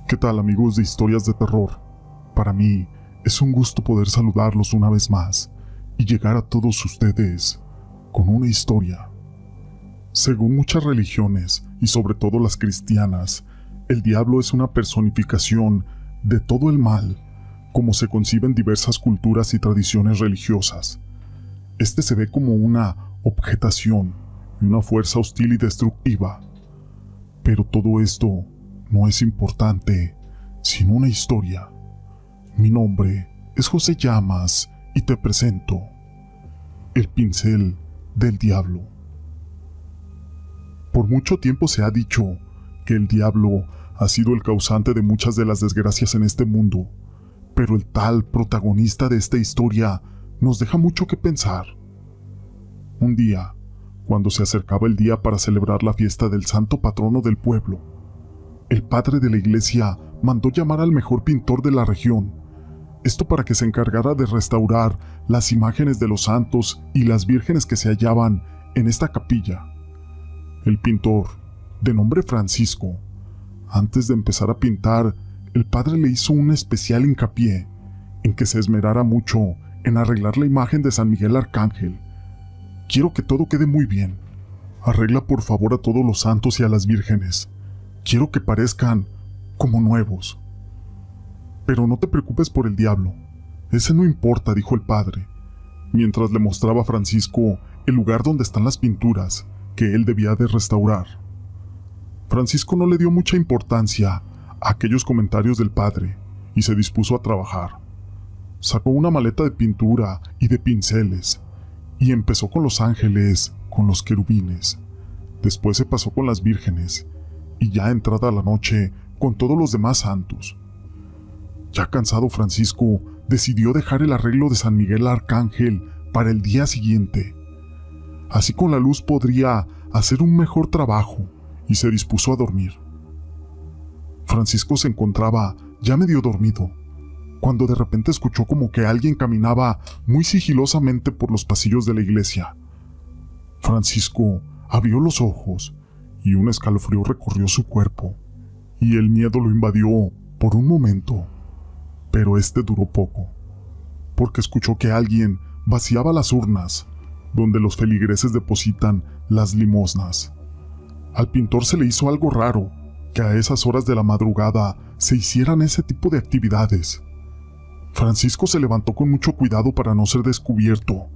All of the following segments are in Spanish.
¿Qué tal, amigos de historias de terror? Para mí es un gusto poder saludarlos una vez más y llegar a todos ustedes con una historia. Según muchas religiones, y sobre todo las cristianas, el diablo es una personificación de todo el mal, como se concibe en diversas culturas y tradiciones religiosas. Este se ve como una objetación y una fuerza hostil y destructiva. Pero todo esto no es importante, sino una historia. Mi nombre es José Llamas y te presento El Pincel del Diablo. Por mucho tiempo se ha dicho que el diablo ha sido el causante de muchas de las desgracias en este mundo, pero el tal protagonista de esta historia nos deja mucho que pensar. Un día, cuando se acercaba el día para celebrar la fiesta del santo patrono del pueblo, el padre de la iglesia mandó llamar al mejor pintor de la región, esto para que se encargara de restaurar las imágenes de los santos y las vírgenes que se hallaban en esta capilla. El pintor, de nombre Francisco, antes de empezar a pintar, el padre le hizo un especial hincapié en que se esmerara mucho en arreglar la imagen de San Miguel Arcángel. Quiero que todo quede muy bien. Arregla por favor a todos los santos y a las vírgenes. Quiero que parezcan como nuevos. Pero no te preocupes por el diablo. Ese no importa, dijo el padre, mientras le mostraba a Francisco el lugar donde están las pinturas que él debía de restaurar. Francisco no le dio mucha importancia a aquellos comentarios del padre y se dispuso a trabajar. Sacó una maleta de pintura y de pinceles y empezó con los ángeles, con los querubines. Después se pasó con las vírgenes y ya entrada la noche con todos los demás santos. Ya cansado, Francisco decidió dejar el arreglo de San Miguel Arcángel para el día siguiente. Así con la luz podría hacer un mejor trabajo y se dispuso a dormir. Francisco se encontraba ya medio dormido, cuando de repente escuchó como que alguien caminaba muy sigilosamente por los pasillos de la iglesia. Francisco abrió los ojos y un escalofrío recorrió su cuerpo, y el miedo lo invadió por un momento, pero este duró poco, porque escuchó que alguien vaciaba las urnas donde los feligreses depositan las limosnas. Al pintor se le hizo algo raro que a esas horas de la madrugada se hicieran ese tipo de actividades. Francisco se levantó con mucho cuidado para no ser descubierto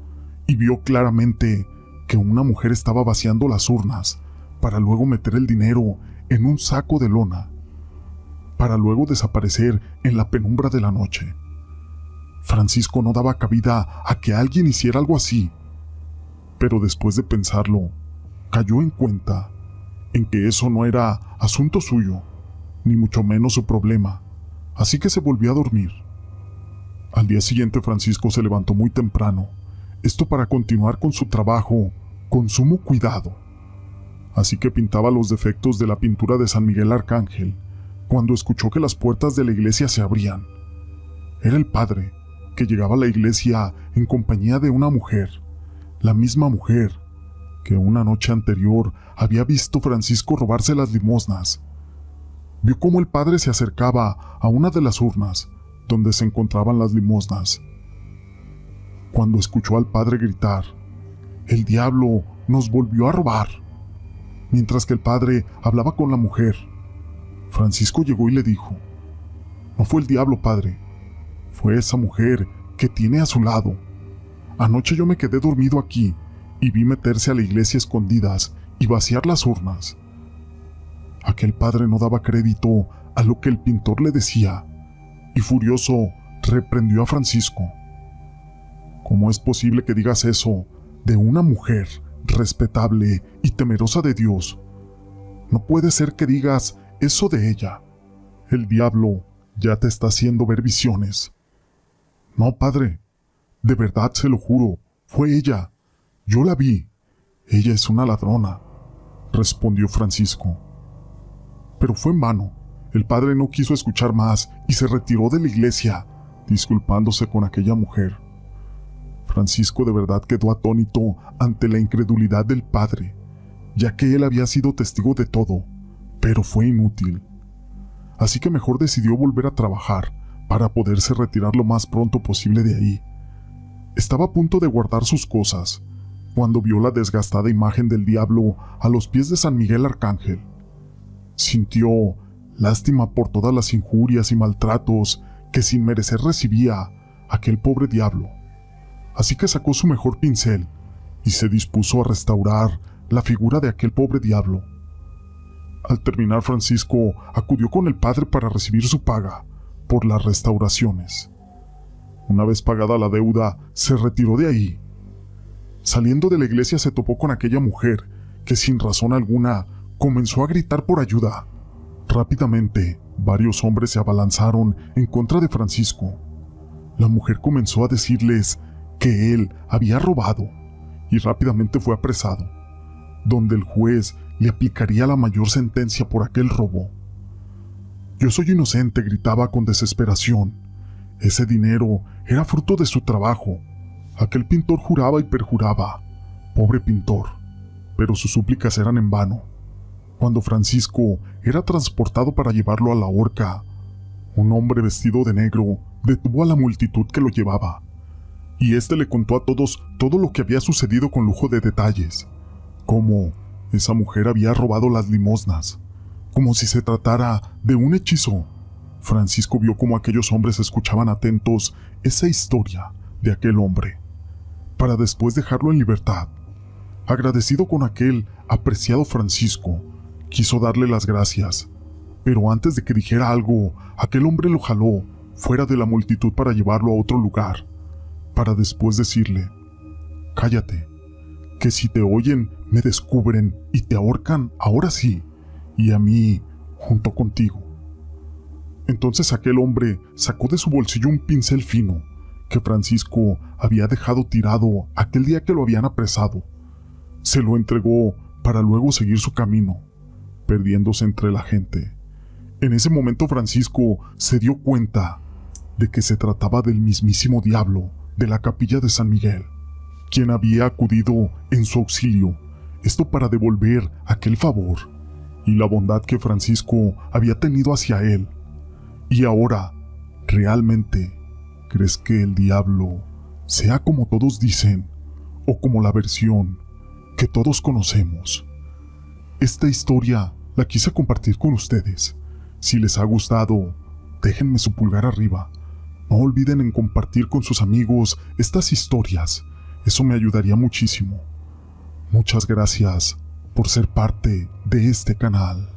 y vio claramente que una mujer estaba vaciando las urnas para luego meter el dinero en un saco de lona, para luego desaparecer en la penumbra de la noche. Francisco no daba cabida a que alguien hiciera algo así, pero después de pensarlo, cayó en cuenta en que eso no era asunto suyo, ni mucho menos su problema, así que se volvió a dormir. Al día siguiente Francisco se levantó muy temprano, esto para continuar con su trabajo con sumo cuidado. Así que pintaba los defectos de la pintura de San Miguel Arcángel, cuando escuchó que las puertas de la iglesia se abrían. Era el padre, que llegaba a la iglesia en compañía de una mujer, la misma mujer que una noche anterior había visto Francisco robarse las limosnas. Vio cómo el padre se acercaba a una de las urnas donde se encontraban las limosnas. Cuando escuchó al padre gritar, «El diablo nos volvió a robar», mientras que el padre hablaba con la mujer, Francisco llegó y le dijo, «No fue el diablo, padre, fue esa mujer que tiene a su lado. Anoche yo me quedé dormido aquí y vi meterse a la iglesia escondidas y vaciar las urnas». Aquel padre no daba crédito a lo que el pintor le decía, y furioso reprendió a Francisco. «¿Cómo es posible que digas eso de una mujer respetable y temerosa de Dios? No puede ser que digas eso de ella. El diablo ya te está haciendo ver visiones». «No, padre, de verdad se lo juro, fue ella. Yo la vi. Ella es una ladrona», respondió Francisco. Pero fue en vano. El padre no quiso escuchar más y se retiró de la iglesia, disculpándose con aquella mujer. Francisco de verdad quedó atónito ante la incredulidad del padre, ya que él había sido testigo de todo, pero fue inútil. así que mejor decidió volver a trabajar para poderse retirar lo más pronto posible de ahí. Estaba a punto de guardar sus cosas cuando vio la desgastada imagen del diablo a los pies de San Miguel Arcángel. Sintió lástima por todas las injurias y maltratos que sin merecer recibía aquel pobre diablo, así que sacó su mejor pincel y se dispuso a restaurar la figura de aquel pobre diablo. Al terminar, Francisco acudió con el padre para recibir su paga por las restauraciones. Una vez pagada la deuda, se retiró de ahí. Saliendo de la iglesia se topó con aquella mujer que sin razón alguna comenzó a gritar por ayuda. Rápidamente, varios hombres se abalanzaron en contra de Francisco. La mujer comenzó a decirles que él había robado y rápidamente fue apresado, donde el juez le aplicaría la mayor sentencia por aquel robo. «Yo soy inocente», gritaba con desesperación. Ese dinero era fruto de su trabajo. Aquel pintor juraba y perjuraba. Pobre pintor. Pero sus súplicas eran en vano. Cuando Francisco era transportado para llevarlo a la horca, un hombre vestido de negro detuvo a la multitud que lo llevaba, y éste le contó a todos todo lo que había sucedido con lujo de detalles, cómo esa mujer había robado las limosnas, como si se tratara de un hechizo. Francisco vio cómo aquellos hombres escuchaban atentos esa historia de aquel hombre, para después dejarlo en libertad. Agradecido con aquel apreciado Francisco, quiso darle las gracias, pero antes de que dijera algo, aquel hombre lo jaló fuera de la multitud para llevarlo a otro lugar, para después decirle: «Cállate, que si te oyen me descubren y te ahorcan ahora sí, y a mí junto contigo». Entonces aquel hombre sacó de su bolsillo un pincel fino que Francisco había dejado tirado aquel día que lo habían apresado. Se lo entregó para luego seguir su camino, perdiéndose entre la gente. En ese momento Francisco se dio cuenta de que se trataba del mismísimo diablo de la capilla de San Miguel, quien había acudido en su auxilio, esto para devolver aquel favor y la bondad que Francisco había tenido hacia él. Y ahora, ¿realmente crees que el diablo sea como todos dicen o como la versión que todos conocemos? Esta historia la quise compartir con ustedes. Si les ha gustado, déjenme su pulgar arriba. No olviden en compartir con sus amigos estas historias. Eso me ayudaría muchísimo. Muchas gracias por ser parte de este canal.